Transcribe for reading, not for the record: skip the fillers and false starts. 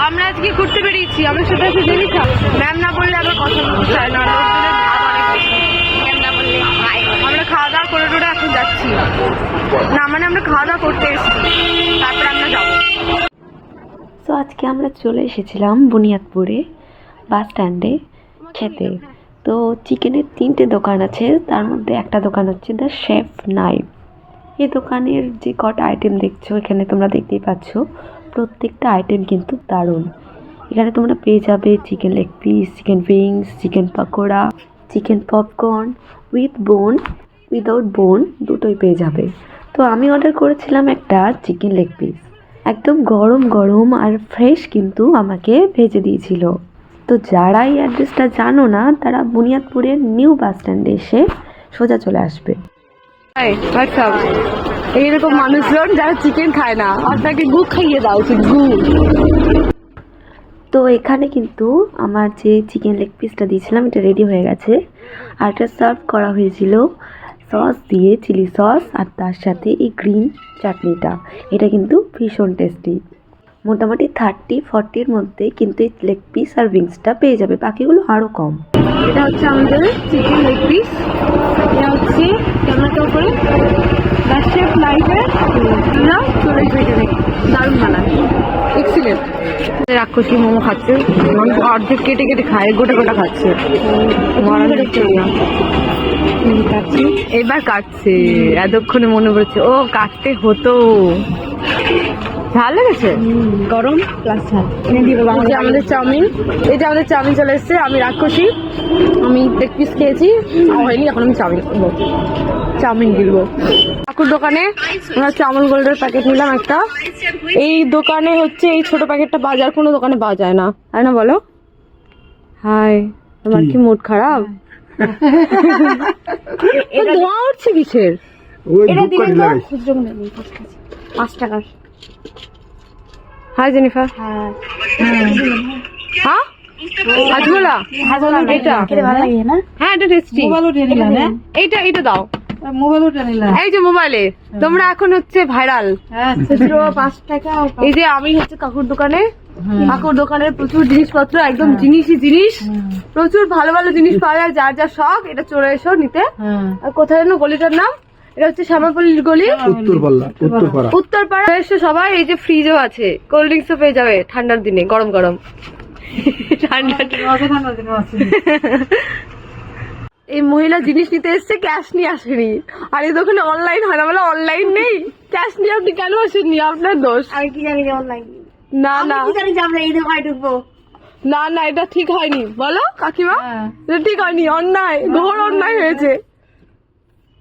আমরা আজকে ঘুরতে বেরিয়েছি, আমরা সেটা হচ্ছে জানি ম্যাম না বললে আবার কথা বলতে চায় না, ম্যাম না বললে। আমরা খাওয়া দাওয়া করে টোরে এখন যাচ্ছি না, মানে আমরা খাওয়া দাওয়া করতে এসেছি, তারপরে আমরা যাবো। তো আজকে আমরা চলে এসেছিলাম বুনিয়াদপুরে বাস স্ট্যান্ডে খেতে। তো চিকেনের 3টে দোকান আছে, তার মধ্যে একটা দোকান হচ্ছে দ্য শেফ নাইফ। এই দোকানের যে কটা আইটেম দেখছো এখানে তোমরা দেখতেই পাচ্ছ, প্রত্যেকটা আইটেম কিন্তু দারুণ। এখানে তোমরা পেয়ে যাবে chicken leg piece, chicken wings, chicken pakora, chicken popcorn with বোন, উইদাউট বোন দুটোই পেয়ে যাবে। তো আমি অর্ডার করেছিলাম একটা চিকেন লেগ পিস, একদম গরম গরম আর ফ্রেশ কিন্তু আমাকে ভেজে দিয়েছিল। তো যারা এই অ্যাড্রেসটা জানো না তারা বুনিয়াদপুরের নিউ বাস স্ট্যান্ডে এসে সোজা চলে আসবে। এইরকম মানুষজন যারা চিকেন খায় না, আপনাকে গু খাইয়ে দাও উচিত, গু। তো এখানে কিন্তু আমার যে চিকেন লেগ পিসটা দিয়েছিলাম এটা রেডি হয়ে গেছে, আর এটা সার্ভ করা হয়েছিল সস দিয়ে, চিলি সস, আর তার সাথে এই গ্রিন চাটনিটা। এটা কিন্তু ভীষণ টেস্টি। মোটামুটি 30-40-র মধ্যে কিন্তু এই লেগ পিস আর উইংসটা পেয়ে যাবে, বাকিগুলো আরও কম। এটা হচ্ছে আমাদের চিকেন লেগ পিস, এটা হচ্ছে ক্যামেরাটা উপরে দ্য শেফ নাইফের চলে এসে দারুণ বানায়, এক্সিলেন্ট। রাক্ষসী মোমো খাচ্ছে, অর্ধেক কেটে কেটে খায়, গোটা গোটা খাচ্ছে। এবার কাটছে, এতক্ষণে মনে পড়েছে ও কাটতে হতো। ঝাল লেগেছে, গরম প্লাস ঝাল। আমাদের চাউমিন, এই যে আমাদের চাউমিন চলে এসছে। আমি রাক্ষসী, আমি লেগ পিস খেয়েছি, হয়নি, এখন আমি চাউমিন গিলবো। কাকুর দোকানে আমরা হচ্ছে আমল গোল্ডের প্যাকেট নিলাম একটা। এই দোকানে হচ্ছে এই ছোট প্যাকেটটা বাজার কোনো দোকানে পাওয়া যায় না, তাই না বলো? হাই, তোমার কি মুড খারাপ? ধোঁয়া উঠছে কিসের? এটা দিলে তো 5 টাকার। Hi Jennifer. হ্যাঁ হাজমোলা, এটা হ্যাঁ এটা টেস্টি। এইটা এটা দাও, এই যে মোবাইলে তোমরা এখন হচ্ছে ভাইরাল। 5 টাকা। এই যে আমি হচ্ছে কাকুর দোকানে, কাকুর দোকানের প্রচুর জিনিসপত্র, একদম জিনিসই জিনিস, প্রচুর ভালো ভালো জিনিস পাওয়া যায়, যার যা শখ এটা চলে এসো নিতে। আর কোথায় যেন গলিটার নাম, এটা হচ্ছে শ্যামাপল্লির গলি, উত্তরপাড়া। এসে সবাই, এই যে ফ্রিজও আছে, কোল্ড ড্রিঙ্কসও পেয়ে যাবে ঠান্ডার দিনে, গরম গরম ঠান্ডা। এই মহিলা জিনিস নিতে এসছে, ক্যাশ নিয়ে আসেনি। আর এই দোকানে অনলাইন হয় না, বলে অনলাইন নেই, ক্যাশ নিয়ে আপনি কেন আসেননি? আপনার দোষ। আমি কি জানি অনলাইন না না জানি যে আমরা এই দোকানে ঢুকবো। না না এটা ঠিক হয়নি, বলো কাকিমা, এটা ঠিক হয়নি, অন্যায়, ঘোর অন্যায় হয়েছে।